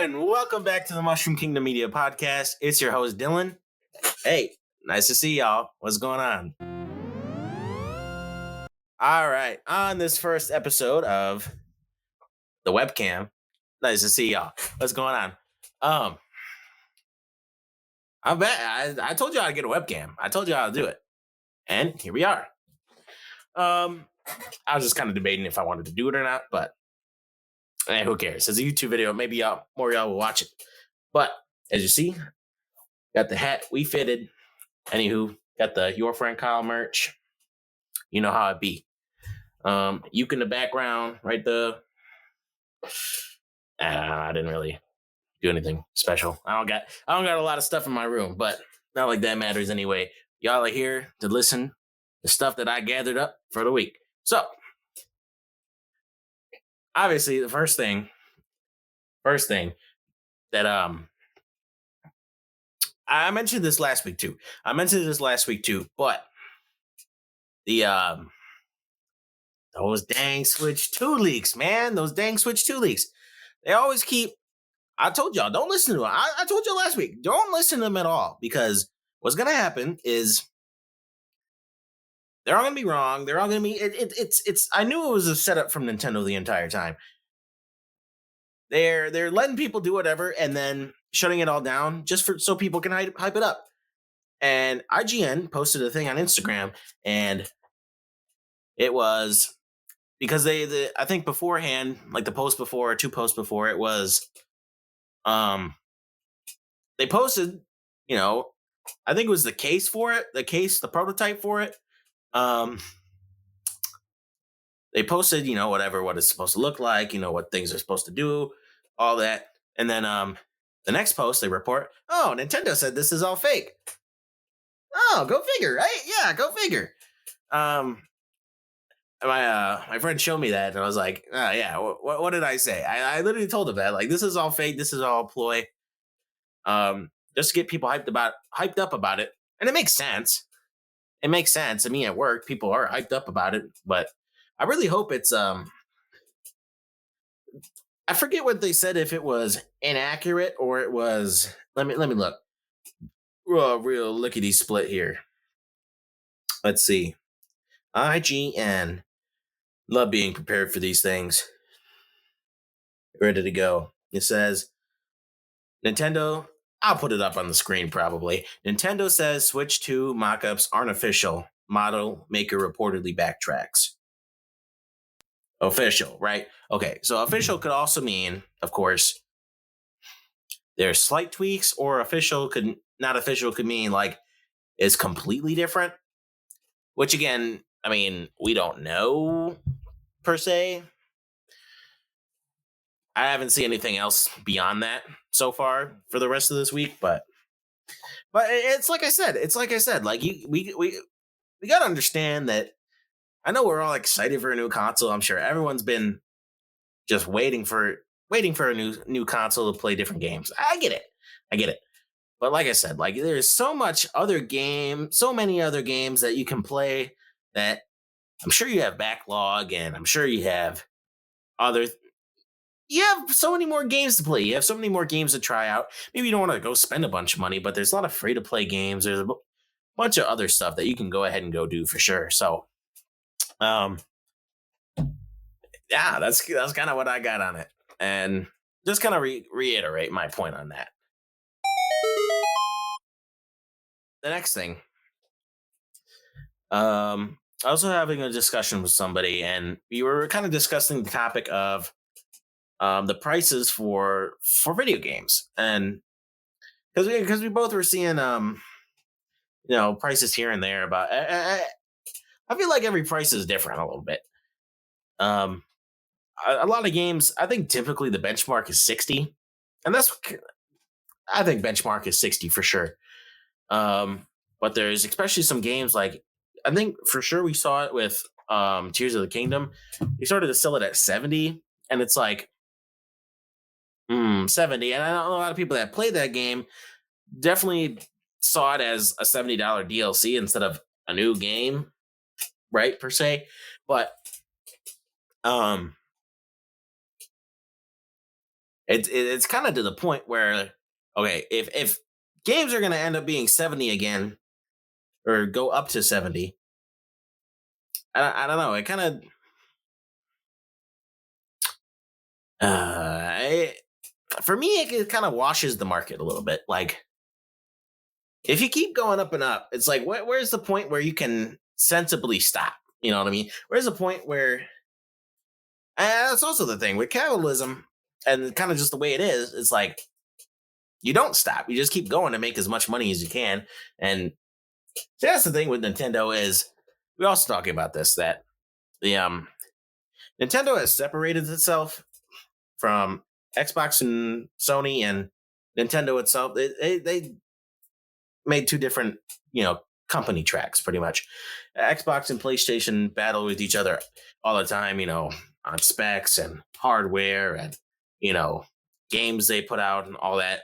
and welcome back to the Mushroom Kingdom Media Podcast. It's your host, Dylan. Hey, nice to see y'all. What's going on? All right, on this first episode of the Webcam, nice to see y'all. What's going on? I'm back. I told you how to get a webcam. I told you how to do it. And here we are. I was just kind of debating if I wanted to do it or not, but who cares? It's a YouTube video. Maybe more of y'all will watch it. But as you see, got the hat we fitted. Anywho, got the Your Friend Kyle merch. You know how it be. Uke in the background, right there. I didn't really do anything special. I don't got a lot of stuff in my room, but not like that matters anyway. Y'all are here to listen to stuff that I gathered up for the week. So, obviously, the first thing that I mentioned this last week too. But the those dang Switch 2 leaks, man. Those dang Switch 2 leaks. They always keep. I told y'all, don't listen to them. I told you last week, don't listen to them at all, because what's gonna happen is they're all gonna be wrong. They're all gonna be. It's. I knew it was a setup from Nintendo the entire time. They're letting people do whatever and then shutting it all down just so people can hype it up. And IGN posted a thing on Instagram, and it was because I think beforehand, like the post before, 2 posts before, it was they posted, I think it was the case for it, the prototype for it. They posted, what it's supposed to look like, what things are supposed to do, all that. And then the next post, they report, oh, Nintendo said this is all fake. Oh, go figure, right? Yeah, go figure. My friend showed me that, and I was like, oh, yeah, what did I say? I literally told him that, like, this is all fake, this is all ploy. Just to get people hyped up about it. And it makes sense. I mean, at work, people are hyped up about it, but I really hope it's I forget what they said, if it was inaccurate or it was. Let me look. Real lickety split here. Let's see. IGN. Love being prepared for these things. Ready to go. It says Nintendo. I'll put it up on the screen probably. Nintendo says Switch 2 mockups aren't official. Model maker reportedly backtracks. Official, right? Okay, so official could also mean, of course, there's slight tweaks, or not official could mean like is completely different. Which again, I mean, we don't know per se. I haven't seen anything else beyond that so far for the rest of this week, but it's like I said, like we got to understand that. I know we're all excited for a new console. I'm sure everyone's been just waiting for a new console to play different games. I get it. But like I said, like there's so many other games that you can play that I'm sure you have backlog, and I'm sure you have so many more games to play. You have so many more games to try out. Maybe you don't want to go spend a bunch of money, but there's a lot of free to play games. There's a bunch of other stuff that you can go ahead and go do for sure. So, yeah, that's kind of what I got on it, and just kind of reiterate my point on that. The next thing, I was having a discussion with somebody, and we were kind of discussing the topic of the prices for video games, and because we both were seeing prices here and there. About I feel like every price is different a little bit. A lot of games, I think typically the benchmark is 60, and I think benchmark is 60 for sure. But there's especially some games like, I think for sure we saw it with Tears of the Kingdom. They started to sell it at 70, and it's like 70. And I know a lot of people that played that game definitely saw it as a $70 DLC instead of a new game, right, per se. But It's kind of to the point where, okay, if games are going to end up being 70 again or go up to 70, I don't know. It kind of uh, for me, it kind of washes the market a little bit. Like, if you keep going up and up, it's like, where's the point where you can sensibly stop? You know what I mean? Where's the point where, and that's also the thing with capitalism and kind of just the way it is, it's like, you don't stop. You just keep going to make as much money as you can. And that's the thing with Nintendo is, we're also talking about this, that the Nintendo has separated itself from Xbox and Sony and Nintendo itself. They made two different, company tracks pretty much. Xbox and PlayStation battle with each other all the time, on specs and hardware and, games they put out and all that.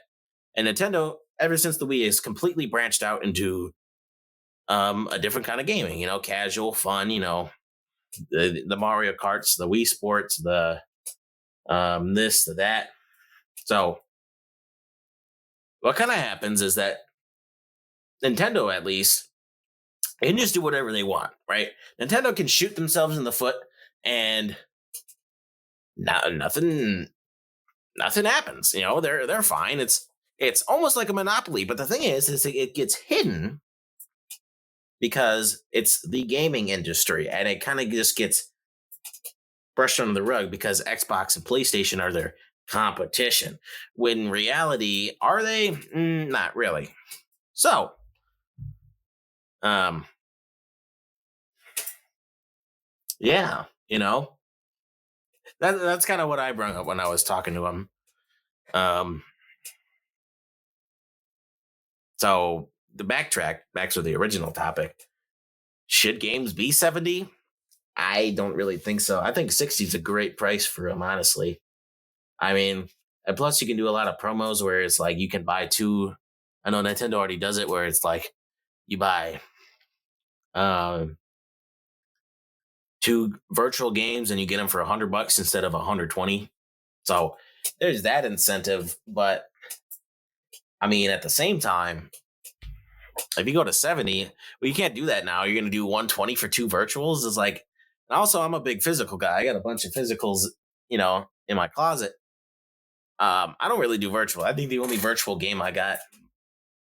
And Nintendo, ever since the Wii, has completely branched out into a different kind of gaming, casual, fun, the Mario Karts, the Wii Sports, the this, the that. So what kind of happens is that Nintendo, at least, they can just do whatever they want, right? Nintendo can shoot themselves in the foot and nothing happens. They're fine. It's almost like a monopoly, but the thing is it gets hidden because it's the gaming industry, and it kind of just gets brushed under the rug because Xbox and PlayStation are their competition. When in reality, are they? Not really. So, yeah, that's kind of what I brought up when I was talking to him. So the back to the original topic. Should games be 70? I don't really think so. I think 60 is a great price for them, honestly. I mean, and plus you can do a lot of promos where it's like you can buy two. I know Nintendo already does it where it's like you buy two virtual games and you get them for $100 instead of 120. So there's that incentive. But I mean, at the same time, if you go to 70, well, you can't do that now. You're going to do 120 for two virtuals. It's like, and also I'm a big physical guy. I got a bunch of physicals, in my closet. I don't really do virtual. I think the only virtual game I got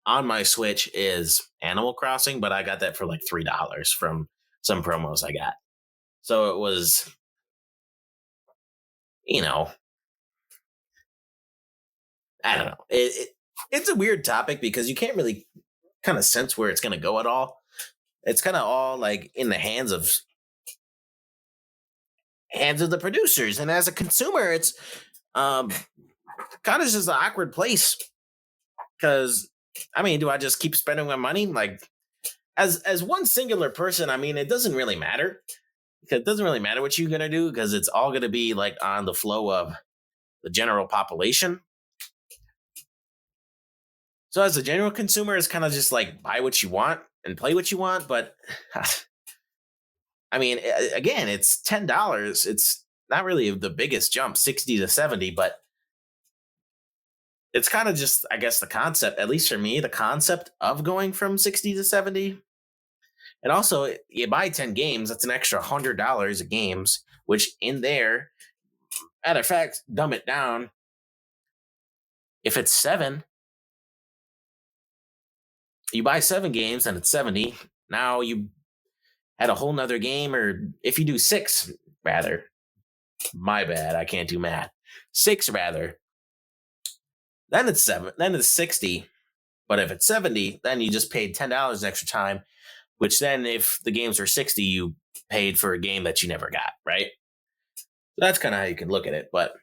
on my Switch is Animal Crossing, but I got that for like $3 from some promos I got. So it was, I don't know. It's a weird topic because you can't really kind of sense where it's going to go at all. It's kind of all like in the hands of the producers, and as a consumer, it's kind of just an awkward place. Because I mean, do I just keep spending my money? Like, as one singular person, I mean, it doesn't really matter. Because it doesn't really matter what you're gonna do because it's all gonna be like on the flow of the general population. So as a general consumer, it's kind of just like buy what you want and play what you want. But I mean, again, it's $10. It's not really the biggest jump, 60 to 70, but it's kind of just, I guess, the concept, at least for me, the concept of going from 60 to 70. And also, you buy 10 games, that's an extra $100 of games, which in there, matter of fact, dumb it down. If it's 7, you buy 7 games and it's 70. Now you had a whole nother game, or if you do 6, rather. My bad, I can't do math. 6, rather. Then it's 7. Then it's 60. But if it's 70, then you just paid $10 extra time, which then if the games are 60, you paid for a game that you never got, right? So that's kind of how you can look at it. But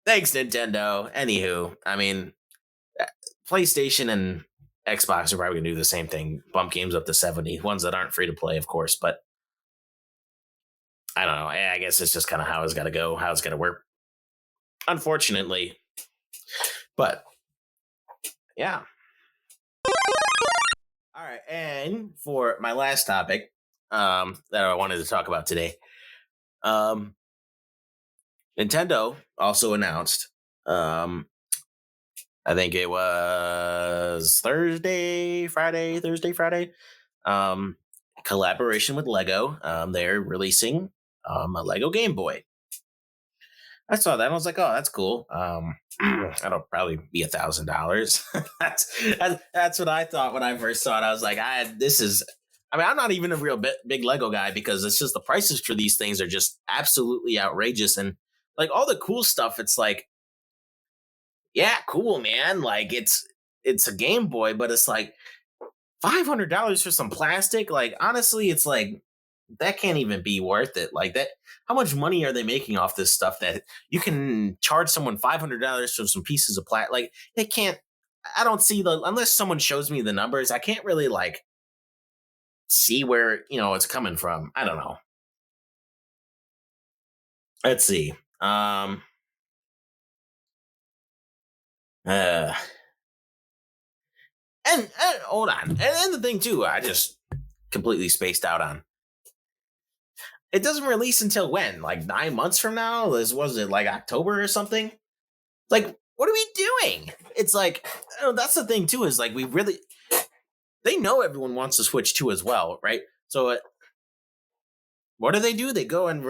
thanks, Nintendo. Anywho, I mean, PlayStation and Xbox are probably going to do the same thing. Bump games up to 70. Ones that aren't free to play, of course. But I don't know. I guess it's just kind of how it's got to go, how it's going to work. Unfortunately. But, yeah. All right. And for my last topic that I wanted to talk about today, Nintendo also announced, I think it was Thursday, Friday, um, collaboration with Lego. They're releasing a Lego Game Boy. I saw that and I was like, oh, that's cool. That'll probably be $1,000. That's what I thought when I first saw it. I was like, I mean, I'm not even a real big Lego guy because it's just the prices for these things are just absolutely outrageous. And like all the cool stuff, it's like, yeah, cool, man. Like it's a Game Boy, but it's like $500 for some plastic. Like honestly, it's like that can't even be worth it. Like that, how much money are they making off this stuff that you can charge someone $500 for some pieces of plastic? Like they can't. I don't see unless someone shows me the numbers. I can't really like see where it's coming from. I don't know. Let's see. Uh, and hold on. And the thing too, I just completely spaced out on. It doesn't release until when? Like 9 months from now? Was it like October or something? Like, what are we doing? It's like, that's the thing too, is like they know everyone wants to Switch 2 as well, right? So what do? They go and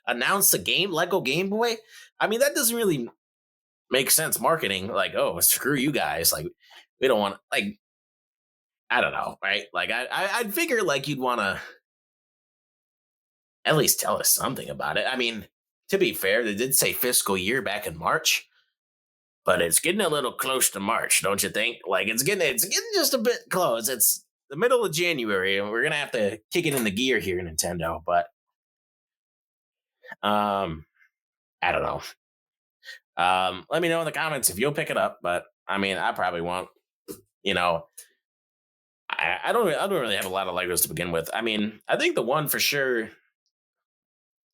announce the Lego Game Boy? I mean, that doesn't really make sense marketing. Like, oh, screw you guys. Like, we don't want, like, I don't know, right? Like, I'd figure like you'd want to at least tell us something about it. I mean, to be fair, they did say fiscal year back in March. But it's getting a little close to March, don't you think? Like it's getting just a bit close. It's the middle of January, and we're gonna have to kick it in the gear here, Nintendo. But I don't know. Let me know in the comments if you'll pick it up. But I mean, I probably won't. You know, I don't really have a lot of Legos to begin with. I mean, I think the one for sure.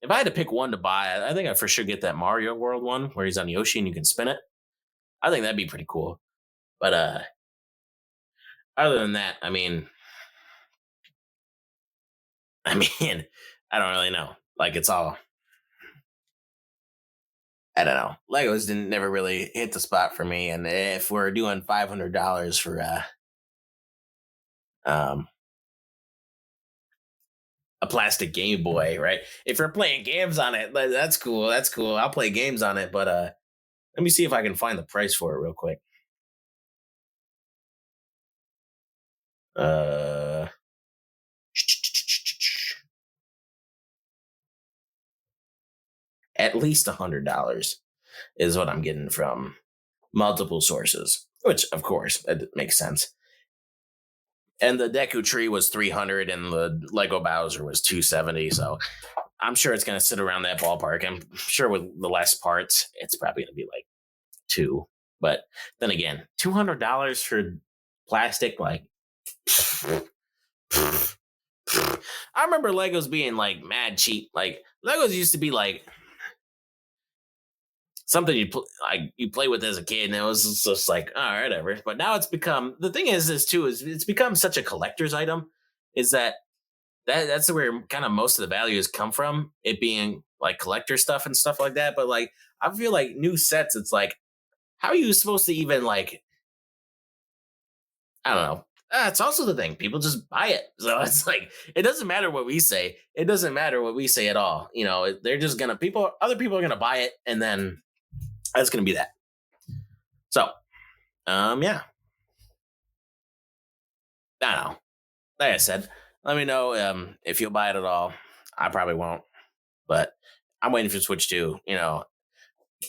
If I had to pick one to buy, I think I'd for sure get that Mario World one where he's on Yoshi and you can spin it. I think that'd be pretty cool. But other than that, I mean, I don't really know. Like it's all I don't know. Legos didn't never really hit the spot for me. And if we're doing $500 for um a plastic Game Boy, right? If we're playing games on it, that's cool. That's cool. I'll play games on it, but let me see if I can find the price for it real quick. Uh at least $100 is what I'm getting from multiple sources, which of course that makes sense. And the Deku Tree was 300 and the Lego Bowser was 270. So I'm sure it's going to sit around that ballpark. I'm sure with the less parts, it's probably going to be like two. But then again, $200 for plastic, like, I remember Legos being like mad cheap. Like Legos used to be like something you play with as a kid, and it was just like, all right, whatever. But now it's become the thing is it's become such a collector's item. Is that's where kind of most of the values come from, it being like collector stuff and stuff like that. But like I feel like new sets, it's like, how are you supposed to even like, I don't know. It's also the thing, people just buy it. So it's like it doesn't matter what we say. It doesn't matter what we say at all. They're just gonna other people are gonna buy it, and then that's gonna be that. So yeah. I don't know. Like I said, let me know if you'll buy it at all. I probably won't, but I'm waiting for Switch 2.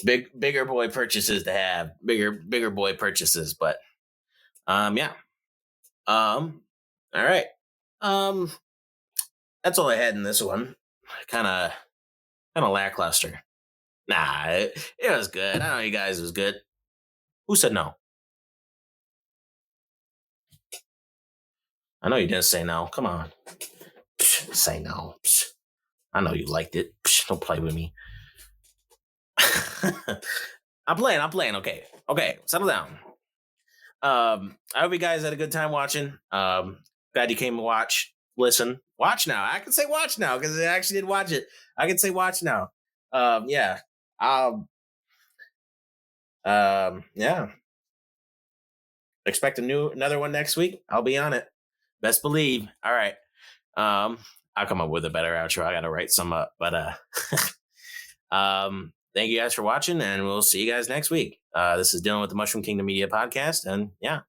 Bigger boy purchases to have, bigger boy purchases. But yeah. All right. Um, that's all I had in this one. Kind of lackluster. Nah, it was good. I know you guys was good. Who said no? I know you didn't say no. Come on, say no. I know you liked it. Don't play with me. I'm playing. Okay, settle down. I hope you guys had a good time watching. Glad you came to watch now. I can say watch now because I actually did watch it. I can say watch now. Yeah. Yeah. Expect another one next week. I'll be on it. Best believe. All right. I'll come up with a better outro. I gotta write some up. But thank you guys for watching, and we'll see you guys next week. This is Dylan with the Mushroom Kingdom Media Podcast, and yeah.